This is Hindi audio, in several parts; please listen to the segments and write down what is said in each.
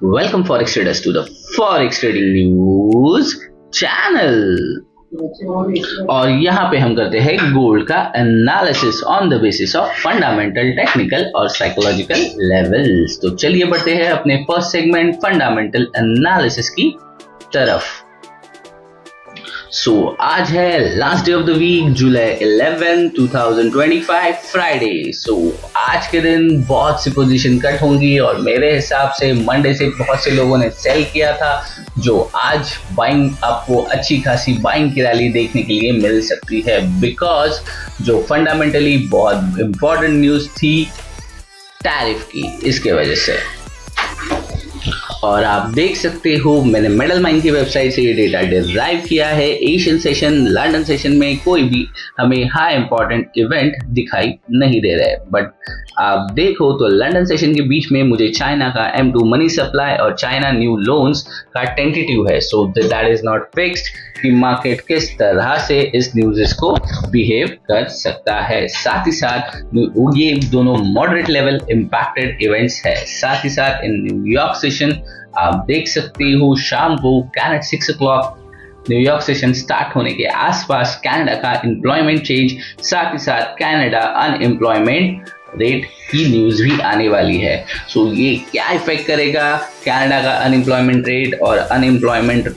Welcome Forex traders to the Forex Trading News channel. और यहाँ पे हम करते हैं गोल्ड का analysis on the basis of fundamental, technical और साइकोलॉजिकल लेवल्स। तो चलिए बढ़ते हैं अपने फर्स्ट सेगमेंट फंडामेंटल एनालिसिस की तरफ। आज है last day of the week, July 11, 2025 Friday. आज के दिन बहुत सी पोजीशन कट होंगी और मेरे हिसाब से मंडे से बहुत से लोगों ने सेल किया था, जो आज बाइंग आपको अच्छी खासी बाइंग की रैली देखने के लिए मिल सकती है, बिकॉज जो फंडामेंटली बहुत इंपॉर्टेंट न्यूज थी टैरिफ की, इसके वजह से। और आप देख सकते हो मैंने मेडल माइन की वेबसाइट से ये डेटा डिराइव किया है। एशियन सेशन, लंदन सेशन में कोई भी हमें हाई इंपॉर्टेंट इवेंट दिखाई नहीं दे रहे, बट आप देखो तो लंदन सेशन के बीच में मुझे चाइना का M2 मनी सप्लाई और चाइना न्यू लोन्स का टेंटेटिव है। So that is not fixed कि मार्केट किस तरह से इस न्यूज़ को बिहेव कर सकता है। साथ ही साथ ये दोनों मॉडरेट लेवल इंपैक्टेड इवेंट्स है। साथ ही साथ इन न्यूयॉर्क सेशन आप देख सकते हो शाम को can 6 o'clock New York session start होने के आसपास कनाडा का एम्प्लॉयमेंट चेंज, साथ ही साथ कनाडा अनएम्प्लॉयमेंट रेट की न्यूज भी आने वाली है। ये क्या इफेक्ट करेगा कनाडा का अनएम्प्लॉयमेंट रेट और अनएम्प्लॉयमेंट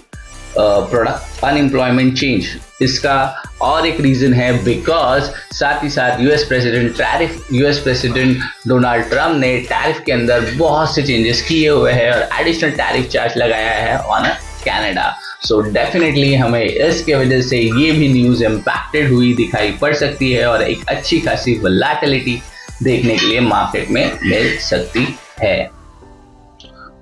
प्रोडक्ट अनएम्प्लॉयमेंट चेंज, इसका और एक रीजन है बिकॉज साथ ही साथ यूएस प्रेसिडेंट डोनाल्ड ट्रम्प ने टैरिफ के अंदर बहुत से चेंजेस किए हुए हैं और एडिशनल टैरिफ चार्ज लगाया है ऑन कनाडा। डेफिनेटली हमें इसके वजह से ये भी न्यूज इम्पैक्टेड हुई दिखाई पड़ सकती है और एक अच्छी खासी वोलेटिलिटी देखने के लिए मार्केट में मिल सकती है।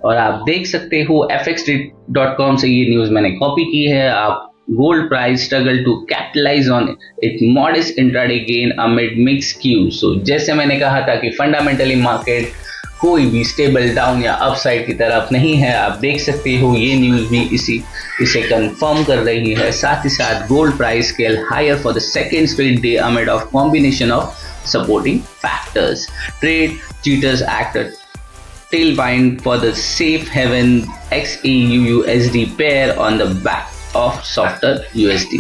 और आप देख सकते हो fxtrade.com से ये न्यूज मैंने कॉपी की है। आप gold price struggle to capitalize on it modest intraday gain amid mix cue. जैसे मैंने कहा था कि फंडामेंटली मार्केट कोई भी स्टेबल डाउन या अपसाइड की तरफ नहीं है, आप देख सकते हो ये न्यूज भी इसे कंफर्म कर रही है। साथ ही साथ gold price scale higher for the second straight day amid of combination of supporting factors. Trade jitters acted tailwind for the safe haven XAUUSD pair on the back of softer USD।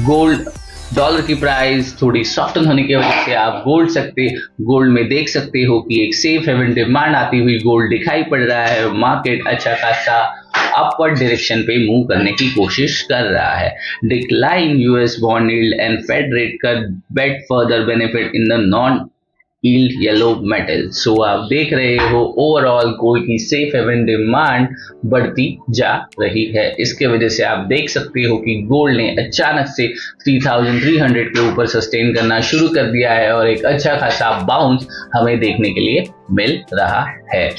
Gold dollar की प्राइस थोड़ी सॉफ्टन होने की वजह से आप गोल्ड में देख सकते हो कि एक सेफ हेवन डिमांड आती हुई गोल्ड दिखाई पड़ रहा है। मार्केट अच्छा खासा अपवर्ड डायरेक्शन पे मूव करने की कोशिश कर रहा है। Decline US bond yield and Fed rate cut bet further benefit in the non yield yellow metal. आप देख रहे हो ओवरऑल गोल्ड की सेफ हेवन डिमांड बढ़ती जा रही है। इसके वजह से आप देख सकते हो कि गोल्ड ने अचानक से 3300 के ऊपर सस्टेन करना शुरू कर दिया है और एक अच्छा खासा बाउंस हमें देखने के लिए मिल रहा है।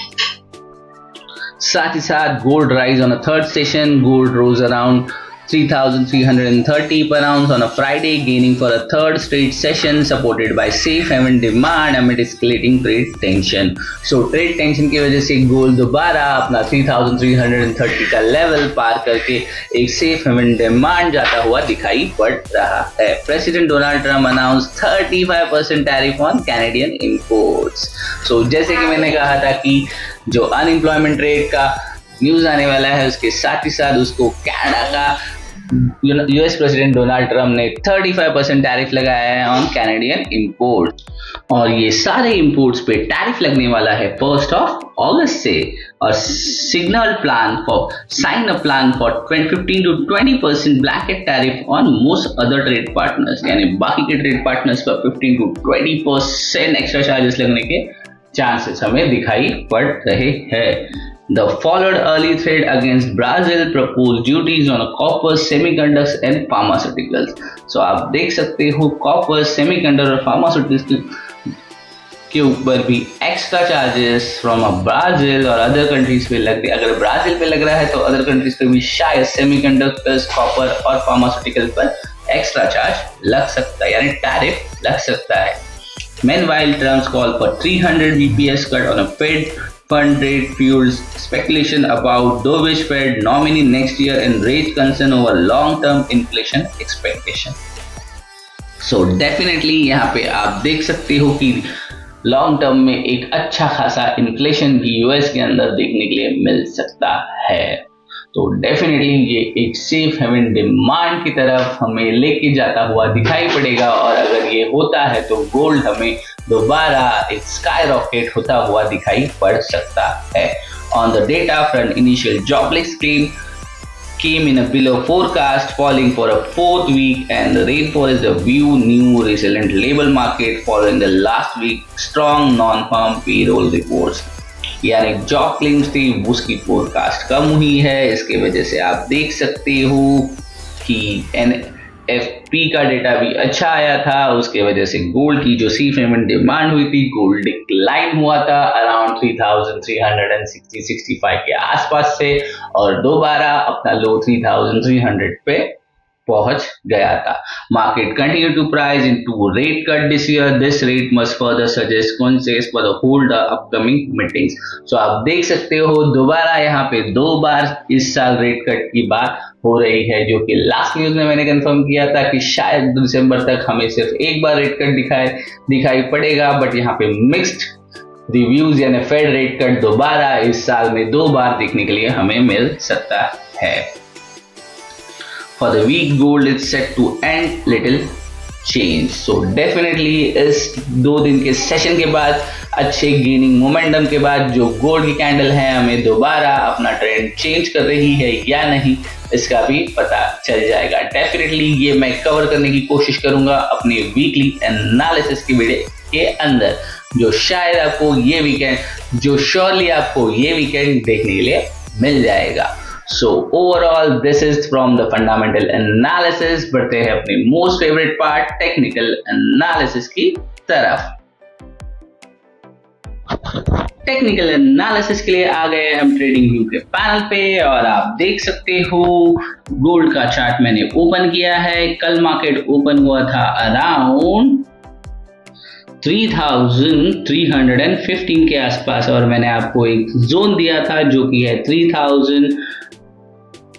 साथ ही साथ gold rise on a third session, gold rose around 3,330 per ounce on a Friday, gaining for a third straight session, supported by safe haven demand amid escalating trade tension। Trade tension की वजह से गोल्ड दोबारा अपना 3,330 का लेवल पार करके एक सेफ हेवन डिमांड जाता हुआ दिखाई पड़ रहा है। President Donald Trump announce 35% tariff on Canadian imports. जैसे कि मैंने कहा था कि जो अनएम्प्लॉयमेंट रेट का न्यूज आने वाला है, उसके साथ ही साथ उसको कनाडा का यूएस प्रेसिडेंट डोनाल्ड ट्रम्प ने 35% टैरिफ लगाया है ऑन कैनेडियन इंपोर्ट। और ये सारे इंपोर्ट्स पे टैरिफ लगने वाला है 1 अगस्त से। और sign a plan for 15 to 20% blanket tariff on most other trade partners, यानी बाकी के ट्रेड पार्टनर्स पर 15 to 20% एक्स्ट्रा चार्जेस लगने के चांसेस हमें दिखाई पड़ रहे हैं। The followed early trade against Brazil proposed duties on copper, semiconductors and pharmaceuticals। आप देख सकते हो कॉपर, सेमीकंडक्टर और फार्मास्यूटिकल्स के ऊपर भी एक्स्ट्रा चार्जेस फ्रॉम ब्राजील और अदर कंट्रीज पे लग रहे। अगर ब्राजील पे लग रहा है तो अदर कंट्रीज पे भी शायद सेमीकंडक्टर्स, कॉपर और फार्मास्यूटिकल्स पर एक्स्ट्रा चार्ज लग सकता है, यानी टैरिफ लग सकता है। Meanwhile, Trump's call for 300 bps cut on a Fed fund rate fuels speculation about dovish Fed nominee next year and raised concern over long-term inflation expectation। Definitely यहाँ पे आप देख सकते हो कि लॉन्ग टर्म में एक अच्छा खासा इन्फ्लेशन भी यूएस के अंदर देखने के लिए मिल सकता है। तो डेफिनेटली ये एक सेफ हेवन डिमांड की तरफ हमें लेके जाता हुआ दिखाई पड़ेगा, और अगर ये होता है तो गोल्ड हमें दोबारा एक स्काई रॉकेट होता हुआ दिखाई पड़ सकता है। On the data front, initial jobless claim came in a below forecast, falling for a fourth week, and the rainforest view new resilient labor market following the last week strong non-farm payroll reports। यानी जॉब क्लेम्स थी उसकी फोरकास्ट कम हुई है, इसके वजह से आप देख सकते हो कि एनएफपी का डेटा भी अच्छा आया था, उसके वजह से गोल्ड की जो सी पेमेंट डिमांड हुई थी, गोल्ड डिक्लाइन हुआ था अराउंड 3360-65 के आसपास से, और दोबारा अपना लो 3300 पे पहुंच गया था। Market continue to price into rate cut this year, this rate must further suggest conscious for the hold upcoming meetings. So आप देख सकते हो दोबारा यहाँ पे 2 बार इस साल रेट कट की बात हो रही है, जो कि लास्ट न्यूज में मैंने कंफर्म किया था कि शायद दिसंबर तक हमें सिर्फ एक बार रेट कट दिखाई पड़ेगा, बट यहाँ पे मिक्स्ड रिव्यूज, यानी फेड रेट कट दोबारा इस साल में 2 बार देखने के लिए हमें मिल सकता है। For the week, gold is set to end little change. So definitely इस 2 दिन के सेशन के बाद, अच्छे गेनिंग मोमेंटम के बाद, जो गोल्ड की कैंडल है हमें दोबारा अपना ट्रेंड चेंज कर रही है या नहीं, इसका भी पता चल जाएगा। डेफिनेटली ये मैं कवर करने की कोशिश करूंगा अपने वीकली एनालिसिस की वीडियो के अंदर, जो शायद आपको ये वीकेंड, जो श्योरली आपको ये वीकेंड देखने के लिए मिल जाएगा। So overall this is from the fundamental analysis। बढ़ते हैं अपनी most favorite part technical analysis की तरफ। टेक्निकल एनालिसिस के लिए आ गए हम ट्रेडिंग व्यू के पैनल पे, और आप देख सकते हो गोल्ड का चार्ट मैंने ओपन किया है। कल मार्केट ओपन हुआ था अराउंड 3315 के आसपास, और मैंने आपको एक जोन दिया था जो कि है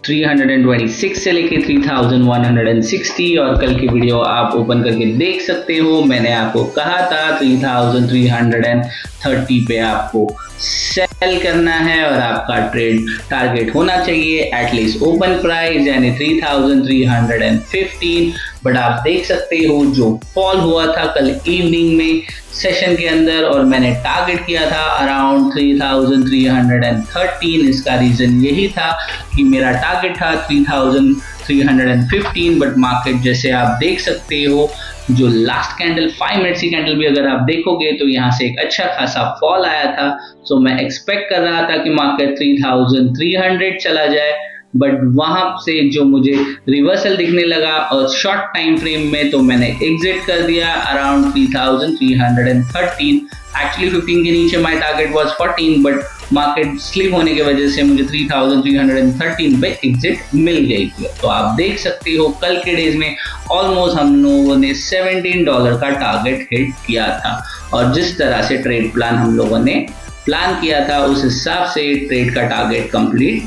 3326 से लेके 3160, और कल की वीडियो आप ओपन करके देख सकते हो। मैंने आपको कहा था 3330 पे आपको सेल करना है, और आपका ट्रेड टारगेट होना चाहिए एटलीस्ट ओपन प्राइस यानी 3315। बट आप देख सकते हो जो फॉल हुआ था कल इवनिंग में सेशन के अंदर, और मैंने टारगेट किया था अराउंड 3313। इसका रीजन यही था कि मेरा टारगेट था 3315, बट मार्केट जैसे आप देख सकते हो जो लास्ट कैंडल 5 मिनट्स की कैंडल भी अगर आप देखोगे तो यहाँ से एक अच्छा खासा फॉल आया था। सो मैं एक्सपेक्ट कर रहा था कि मार्केट 3300 चला जाए, बट वहां से जो मुझे रिवर्सल दिखने लगा और शॉर्ट टाइम फ्रेम में, तो मैंने एग्जिट कर दिया अराउंड 3313। एक्चुअली 15 के नीचे my target was 14, but market slip होने की वजह से मुझे 3313 पे एग्जिट मिल गई थी। तो आप देख सकते हो कल के डेज में ऑलमोस्ट हम लोगों ने $17 का टारगेट हिट किया था, और जिस तरह से ट्रेड प्लान हम लोगों ने प्लान किया था उस हिसाब से ट्रेड का टारगेट कंप्लीट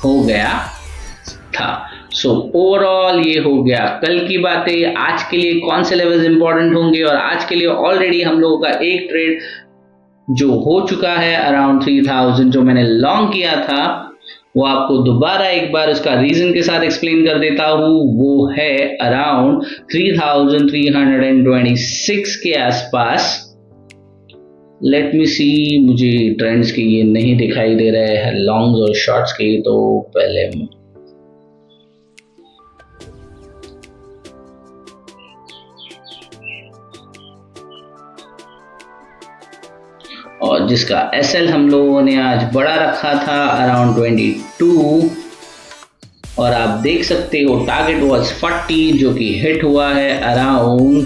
हो गया था। सो ओवरऑल ये हो गया कल की बातें। आज के लिए कौन से लेवल्स इंपॉर्टेंट होंगे, और आज के लिए ऑलरेडी हम लोगों का एक ट्रेड जो हो चुका है अराउंड 3000 जो मैंने लॉन्ग किया था, वो आपको दोबारा एक बार उसका रीजन के साथ एक्सप्लेन कर देता हूं। वो है अराउंड 3326 के आसपास। लेट मी सी, मुझे ट्रेंड्स के ये नहीं दिखाई दे रहे हैं लॉन्ग्स और शॉर्ट्स के, तो पहले और जिसका एसएल हम लोगों ने आज बड़ा रखा था अराउंड 22, और आप देख सकते हो टारगेट वाज 40 जो कि हिट हुआ है अराउंड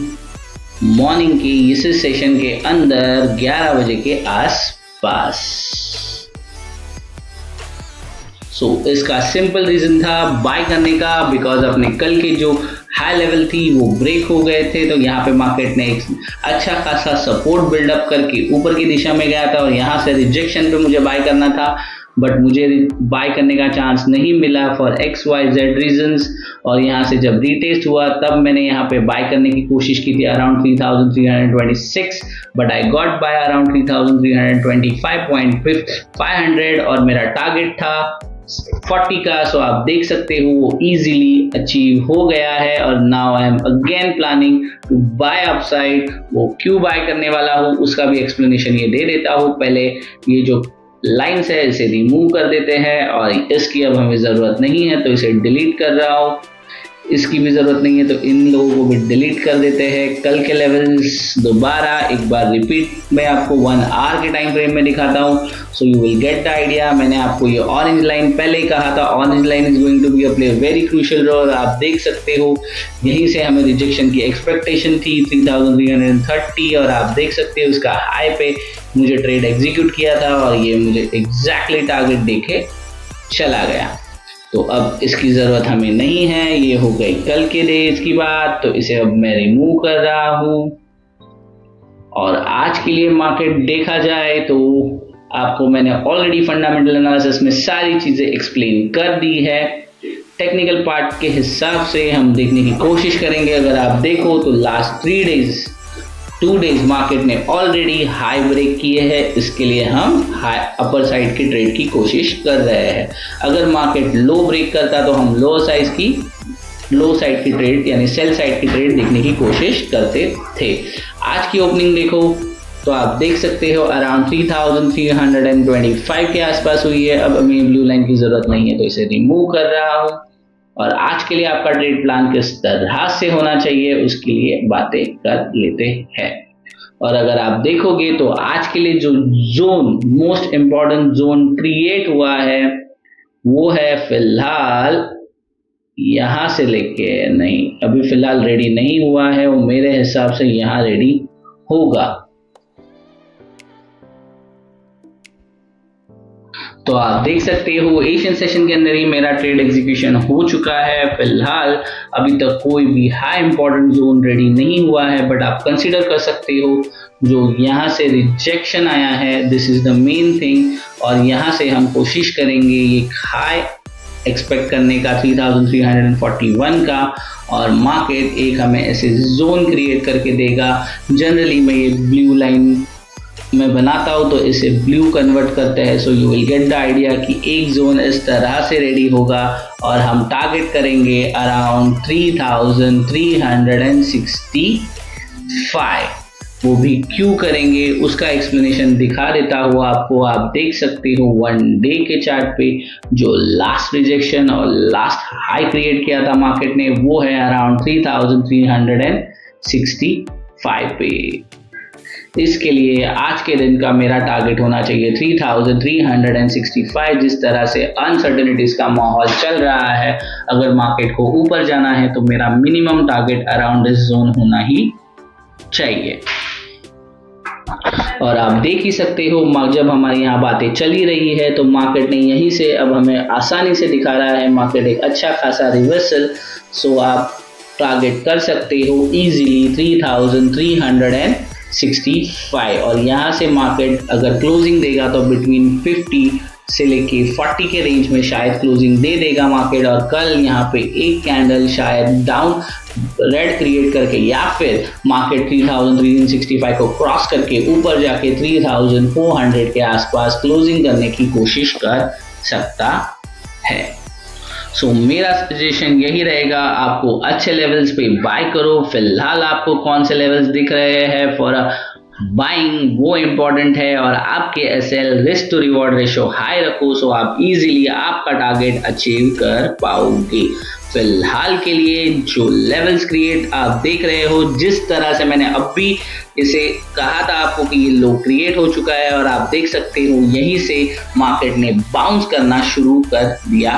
मॉर्निंग की इस सेशन के अंदर 11 बजे के आसपास। सो इसका सिंपल रीजन था बाय करने का, बिकॉज अपने कल के जो हाई लेवल थी वो ब्रेक हो गए थे, तो यहाँ पे मार्केट ने एक अच्छा खासा सपोर्ट बिल्डअप करके ऊपर की दिशा में गया था, और यहाँ से रिजेक्शन पे मुझे बाय करना था। बट मुझे बाय करने का चांस नहीं मिला फॉर XYZ रीजंस, और यहाँ से जब रीटेस्ट हुआ तब मैंने यहाँ पे बाय करने की कोशिश की थी around 3326, but I got by around 3325.500 और मेरा टारगेट था 40 का। सो आप देख सकते हो वो इजीली अचीव हो गया है, और now I am again planning to buy upside. वो क्यों बाय करने वाला हूँ उसका भी एक्सप्लेनेशन ये दे देता हूँ। पहले ये जो लाइन्स है इसे रिमूव कर देते हैं, और इसकी अब हमें ज़रूरत नहीं है तो इसे डिलीट कर रहा हूँ। इसकी भी ज़रूरत नहीं है तो इन लोगों को भी डिलीट कर देते हैं। कल के लेवल्स दोबारा एक बार रिपीट मैं आपको 1 आवर के टाइम फ्रेम में दिखाता हूँ, so you will get the idea. मैंने आपको ये ऑरेंज लाइन पहले ही कहा था, orange line is going to be a play very crucial role. आप देख सकते हो यहीं से हमें रिजेक्शन की एक्सपेक्टेशन थी 3330, और आप देख सकते हो उसका हाई पे मुझे ट्रेड एग्जीक्यूट किया था और ये मुझे एग्जैक्टली टारगेट देके चला गया। तो अब इसकी ज़रूरत हमें नहीं है, ये हो गई कल के डेज की बात, तो इसे अब मैं रिमूव कर रहा हूँ। और आज के लिए मार्केट देखा जाए तो आपको मैंने ऑलरेडी फंडामेंटल एनालिसिस में सारी चीज़ें एक्सप्लेन कर दी है। टेक्निकल पार्ट के हिसाब से हम देखने की कोशिश करेंगे। अगर आप देखो तो लास्ट 2 डेज मार्केट ने ऑलरेडी हाई ब्रेक किए हैं, इसके लिए हम हाई अपर साइड की ट्रेड की कोशिश कर रहे हैं। अगर मार्केट लो ब्रेक करता तो हम लो साइड की ट्रेड यानी सेल साइड की ट्रेड देखने की कोशिश करते थे। आज की ओपनिंग देखो तो आप देख सकते हो अराउंड 3325 के आसपास हुई है। अब हमें ब्लू लाइन की जरूरत नहीं है तो इसे रिमूव कर रहा हूँ। और आज के लिए आपका ट्रेड प्लान किस तरह से होना चाहिए उसके लिए बातें कर लेते हैं। और अगर आप देखोगे तो आज के लिए जो zone most important zone create हुआ है वो है फिलहाल यहां से लेके, नहीं अभी फिलहाल रेडी नहीं हुआ है, वो मेरे हिसाब से यहां रेडी होगा। तो आप देख सकते हो एशियन सेशन के अंदर ही मेरा ट्रेड एग्जीक्यूशन हो चुका है। फिलहाल अभी तक कोई भी हाई इंपॉर्टेंट जोन रेडी नहीं हुआ है, बट आप कंसीडर कर सकते हो जो यहाँ से रिजेक्शन आया है, this is the main thing. और यहाँ से हम कोशिश करेंगे ये हाई एक्सपेक्ट करने का 3341 का, और मार्केट एक हमें ऐसे जोन क्रिएट करके देगा। जनरली मैं ये ब्लू लाइन मैं बनाता हूँ तो इसे ब्लू कन्वर्ट करते हैं, सो you will get the idea कि एक जोन इस तरह से रेडी होगा और हम टारगेट करेंगे अराउंड 3365। वो भी क्यों करेंगे उसका एक्सप्लेनेशन दिखा देता हूँ आपको। आप देख सकते हो 1 डे के चार्ट पे जो लास्ट रिजेक्शन और लास्ट हाई क्रिएट किया था मार्केट ने वो है अराउंड 3365 पे। इसके लिए आज के दिन का मेरा टारगेट होना चाहिए 3365। जिस तरह से अनसर्टेनिटीज का माहौल चल रहा है, अगर मार्केट को ऊपर जाना है तो मेरा मिनिमम टारगेट अराउंड इस जोन होना ही चाहिए। और आप देख ही सकते हो जब हमारी यहाँ बातें चली रही है तो मार्केट ने यहीं से अब हमें आसानी से दिखा रहा है मार्केट एक अच्छा खासा रिवर्सल। सो आप टारगेट कर सकते हो इजीली 3365। और यहाँ से मार्केट अगर क्लोजिंग देगा तो बिटवीन 50 से लेके 40 के रेंज में शायद क्लोजिंग दे देगा मार्केट। और कल यहाँ पे एक कैंडल शायद डाउन रेड क्रिएट करके या फिर मार्केट 3365 को क्रॉस करके ऊपर जाके 3400 के आसपास क्लोजिंग करने की कोशिश कर सकता है। सो मेरा सजेशन यही रहेगा, आपको अच्छे लेवल्स पे बाय करो। फिलहाल आपको कौन से लेवल्स दिख रहे हैं फॉर बाइंग वो इम्पोर्टेंट है, और आपके SL risk to reward ratio high रखो, सो आप इजीली आपका टारगेट अचीव कर पाओगे। फिलहाल के लिए जो लेवल्स क्रिएट आप देख रहे हो, जिस तरह से मैंने अभी इसे कहा था आपको कि ये लो क्रिएट हो चुका है, और आप देख सकते हो यहीं से मार्केट ने बाउंस करना शुरू कर दिया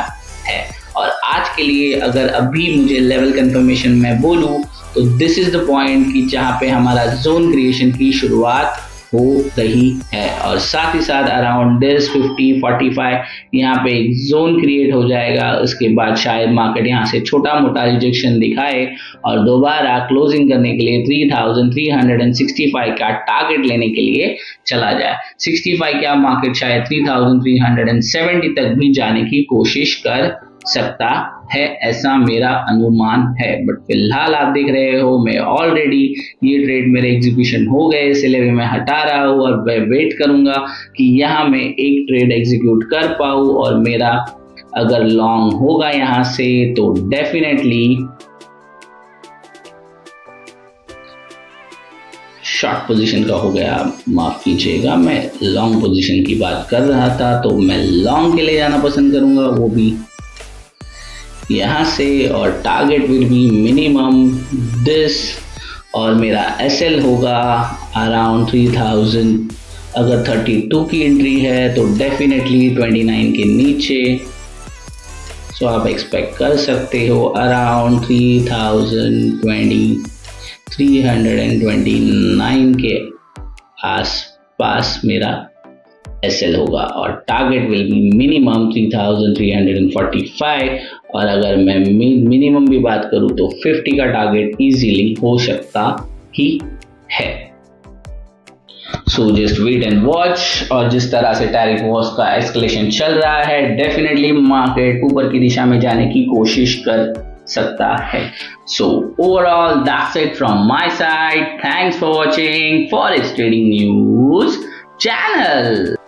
है। और आज के लिए अगर अभी मुझे लेवल कंफर्मेशन में बोलूं तो दिस इज द पॉइंट कि जहां पे हमारा जोन क्रिएशन की शुरुआत हो रही है। और साथ ही साथ अराउंड दिस 50-45 यहाँ पे एक जोन क्रिएट हो जाएगा। उसके बाद शायद मार्केट यहाँ से छोटा मोटा रिजेक्शन दिखाए और दोबारा क्लोजिंग करने के लिए 3365 का टारगेट लेने के लिए चला जाए। 65 क्या, मार्केट शायद 3370 तक भी जाने की कोशिश कर सकता है, ऐसा मेरा अनुमान है। बट फिलहाल आप देख रहे हो मैं ऑलरेडी ये ट्रेड मेरे एग्जीक्यूशन हो गए, इसलिए मैं हटा रहा हूँ और मैं वेट करूंगा कि यहाँ मैं एक ट्रेड एग्जीक्यूट कर पाऊँ और मेरा अगर लॉन्ग होगा यहाँ से तो डेफिनेटली शॉर्ट पोजीशन का हो गया, माफ कीजिएगा, मैं लॉन्ग पोजीशन की बात कर रहा था। तो मैं लॉन्ग के लिए जाना पसंद करूंगा, वो भी यहाँ से, और target will be minimum this, और मेरा एसएल होगा अराउंड 3000। अगर 32 की एंट्री है तो डेफिनेटली 29 के नीचे, सो आप एक्सपेक्ट कर सकते हो अराउंड 329 के आसपास मेरा एसएल होगा, और टारगेट विल बी मिनिमम 3345। और अगर मैं मिनिमम भी बात करूं तो 50 का टारगेट इजीली हो सकता ही है। So just wait and watch. और जिस तरह से टैरिफ वॉर्स का एस्केलेशन चल रहा है, डेफिनेटली मार्केट ऊपर की दिशा में जाने की कोशिश कर सकता है। So overall that's it from my side. Thanks for watching forex trading news channel.